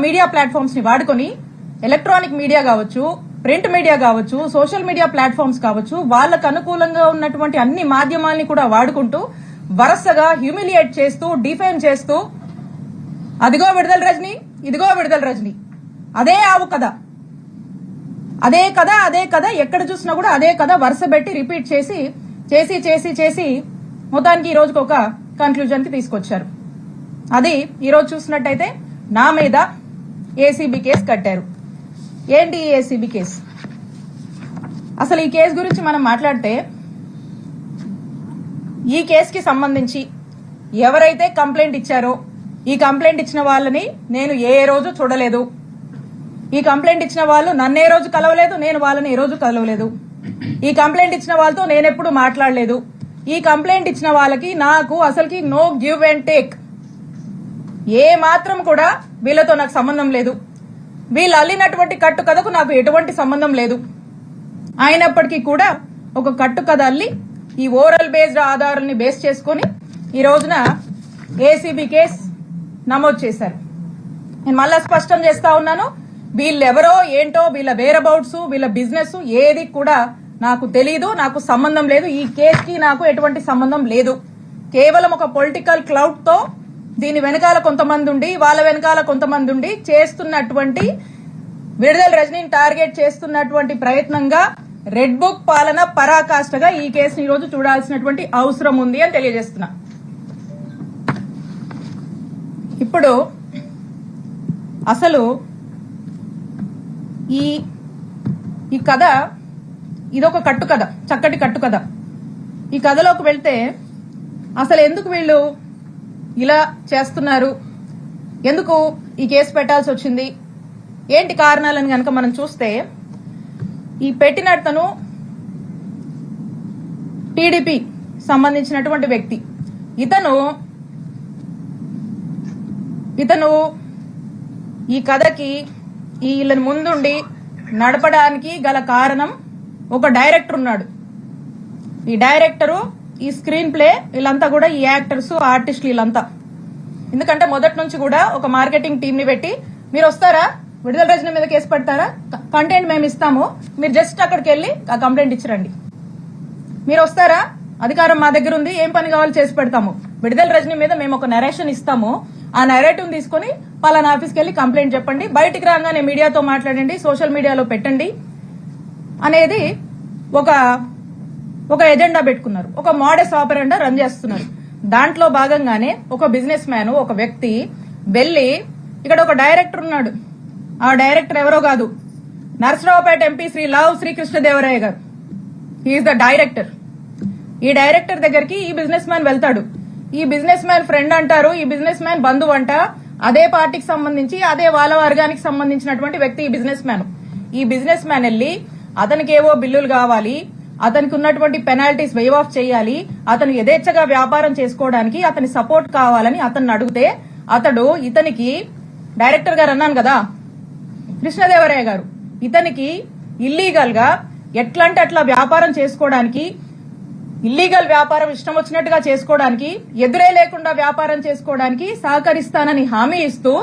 Media platforms ని వాడుకొని electronic media కావచ్చు, ప్రింట్ మీడియా కావచ్చు, సోషల్ మీడియా ప్లాట్ఫామ్స్ కావచ్చు, వాళ్ళకు అనుకూలంగా ఉన్నటువంటి అన్ని మాధ్యమాల్ని కూడా వాడుకుంటూ వరుసగా హ్యూమిలియేట్ చేస్తూ, డిఫేమ్ చేస్తూ, అదిగో విడుదల రజని, ఇదిగో విడుదల రజని, అదే ఆవు కథ, అదే కథ, అదే కథ, ఎక్కడ చూసినా కూడా అదే కథ వరుస పెట్టి రిపీట్ చేసి చేసి చేసి చేసి మొత్తానికి ఈ రోజుకి ఒక కన్క్లూజన్ కి తీసుకొచ్చారు. అది ఈ రోజు చూసినట్టయితే నా మీద ఏసీబీ కేసు కట్టారు. ఏంటి ఈ ఏసీబీ కేసు? అసలు ఈ కేసు గురించి మనం మాట్లాడితే, ఈ కేసుకి సంబంధించి ఎవరైతే కంప్లైంట్ ఇచ్చారో ఈ కంప్లైంట్ ఇచ్చిన వాళ్ళని నేను ఏ రోజు చూడలేదు. ఈ కంప్లైంట్ ఇచ్చిన వాళ్ళు నన్ను ఏ రోజు కలవలేదు, నేను వాళ్ళని ఏ రోజు కలవలేదు. ఈ కంప్లైంట్ ఇచ్చిన వాళ్ళతో నేనెప్పుడు మాట్లాడలేదు. ఈ కంప్లైంట్ ఇచ్చిన వాళ్ళకి నాకు అసలుకి నో గివ్ అండ్ టేక్, ఏ మాత్రం కూడా వీళ్ళతో నాకు సంబంధం లేదు. వీళ్ళు అల్లినటువంటి కట్టు కథకు నాకు ఎటువంటి సంబంధం లేదు. అయినప్పటికీ కూడా ఒక కట్టు కథ అల్లి ఈ ఓరల్ బేస్డ్ ఆధారాలని బేస్ చేసుకుని ఈ రోజున ఏసీబీ కేసు నమోదు చేశారు. నేను మళ్ళా స్పష్టం చేస్తా ఉన్నాను, వీళ్ళెవరో ఏంటో, వీళ్ళ వేరబౌట్స్, వీళ్ళ బిజినెస్ ఏది కూడా నాకు తెలీదు, నాకు సంబంధం లేదు. ఈ కేసుకి నాకు ఎటువంటి సంబంధం లేదు. కేవలం ఒక పొలిటికల్ క్లౌడ్ తో దీని వెనకాల కొంతమంది ఉండి, వాళ్ళ వెనకాల కొంతమంది ఉండి చేస్తున్నటువంటి, విడుదల రజనీని టార్గెట్ చేస్తున్నటువంటి ప్రయత్నంగా రెడ్ బుక్ పాలన పరాకాష్ఠగా ఈ కేసుని ఈ రోజు చూడాల్సినటువంటి అవసరం ఉంది అని తెలియజేస్తున్నా. ఇప్పుడు అసలు ఈ కథ ఇదొక కట్టు కథ, చక్కటి కట్టు కథ. ఈ కథలోకి వెళ్తే అసలు ఎందుకు వీళ్ళు ఇలా చేస్తున్నారు, ఎందుకు ఈ కేసు పెట్టాల్సి వచ్చింది, ఏంటి కారణాలని కనుక మనం చూస్తే, ఈ పెట్టినతను టీడీపీ సంబంధించినటువంటి వ్యక్తి. ఇతను ఈ కథకి వీళ్ళని ముందుండి నడపడానికి గల కారణం ఒక డైరెక్టర్ ఉన్నాడు. ఈ డైరెక్టరు, ఈ స్క్రీన్ ప్లే, వీళ్ళంతా కూడా ఈ యాక్టర్స్, ఆర్టిస్టులు వీళ్ళంతా. ఎందుకంటే మొదటి నుంచి కూడా ఒక మార్కెటింగ్ టీం ని పెట్టి, మీరు వస్తారా విడుదల రజనీ మీద కేసు పెడతారా, కంటెంట్ మేము ఇస్తాము, మీరు జస్ట్ అక్కడికి వెళ్ళి ఆ కంప్లైంట్ ఇచ్చిరండి, మీరు వస్తారా, అధికారం మా దగ్గర ఉంది, ఏం పని కావాలో చేసి పెడతాము, విడుదల రజనీ మీద మేము ఒక నరేషన్ ఇస్తాము, ఆ నరేటివ్ తీసుకుని పలానా ఆఫీస్కి వెళ్ళి కంప్లైంట్ చెప్పండి, బయటికి రాగానే మీడియాతో మాట్లాడండి, సోషల్ మీడియాలో పెట్టండి అనేది ఒక ఎజెండా పెట్టుకున్నారు. ఒక మోడస్ ఆపరెండా రన్ చేస్తున్నారు. దాంట్లో భాగంగానే ఒక బిజినెస్ మ్యాన్, ఒక వ్యక్తి వెళ్లి, ఇక్కడ ఒక డైరెక్టర్ ఉన్నాడు, ఆ డైరెక్టర్ ఎవరో కాదు, Narasaraopet MP Shri Lavu Srikrishnadevaraya garu. He is the director. ఈ డైరెక్టర్ దగ్గరికి ఈ బిజినెస్ మ్యాన్ వెళ్తాడు. ఈ బిజినెస్ మ్యాన్ ఫ్రెండ్ అంటారు, ఈ బిజినెస్ మ్యాన్ బంధువు అంట, అదే పార్టీకి సంబంధించి, అదే వాళ్ళ వర్గానికి సంబంధించినటువంటి వ్యక్తి ఈ బిజినెస్ మ్యాన్. ఈ బిజినెస్ మ్యాన్ వెళ్లి అతనికి ఏవో బిల్లులు కావాలి, అతనికి ఉన్నటువంటి పెనాల్టీస్ వేవ్ ఆఫ్ చేయాలి, అతను యథేచ్ఛగా వ్యాపారం చేసుకోవడానికి అతని సపోర్ట్ కావాలని అతన్ని అడిగితే, ఇతనికి డైరెక్టర్ గారు అన్నాను కదా కృష్ణదేవరాయ గారు, ఇతనికి ఇల్లీగల్ గా ఎట్లంటే అట్లా వ్యాపారం చేసుకోవడానికి, ఇల్లీగల్ వ్యాపారం ఇష్టం వచ్చినట్టుగా చేసుకోవడానికి, ఎదురే లేకుండా వ్యాపారం చేసుకోవడానికి సహకరిస్తానని హామీ ఇస్తూ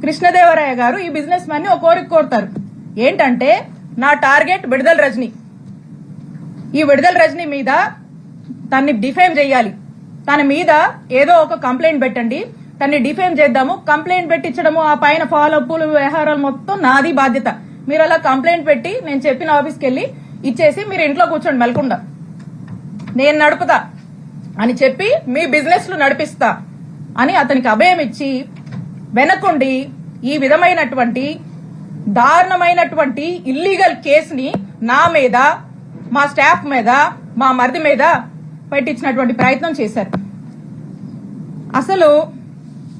కృష్ణదేవరాయ గారు ఈ బిజినెస్ మ్యాన్ ని ఒక కోరిక కోరుతారు. ఏంటంటే, నా టార్గెట్ విడుదల రజనీ, ఈ విడుదల రజనీ మీద తన్ని డిఫేమ్ చేయాలి, తన మీద ఏదో ఒక కంప్లైంట్ పెట్టండి, తన్ని డిఫేమ్ చేద్దాము, కంప్లైంట్ పెట్టించడము, ఆ పైన ఫాలో అప్పులు వ్యవహారాలు మొత్తం నాది బాధ్యత, మీరు అలా కంప్లైంట్ పెట్టి నేను చెప్పిన ఆఫీస్కి వెళ్ళి ఇచ్చేసి మీరు ఇంట్లో కూర్చోండి మెలకుండా, నేను నడుపుతా అని చెప్పి మీ బిజినెస్ లు నడిపిస్తా అని అతనికి అభయం ఇచ్చి వెనకుండి ఈ విధమైనటువంటి దారుణమైనటువంటి ఇల్లీగల్ కేసుని నా మీద, మా స్టాఫ్ మీద, మా మరిది మీద పెట్టించినటువంటి ప్రయత్నం చేశారు. అసలు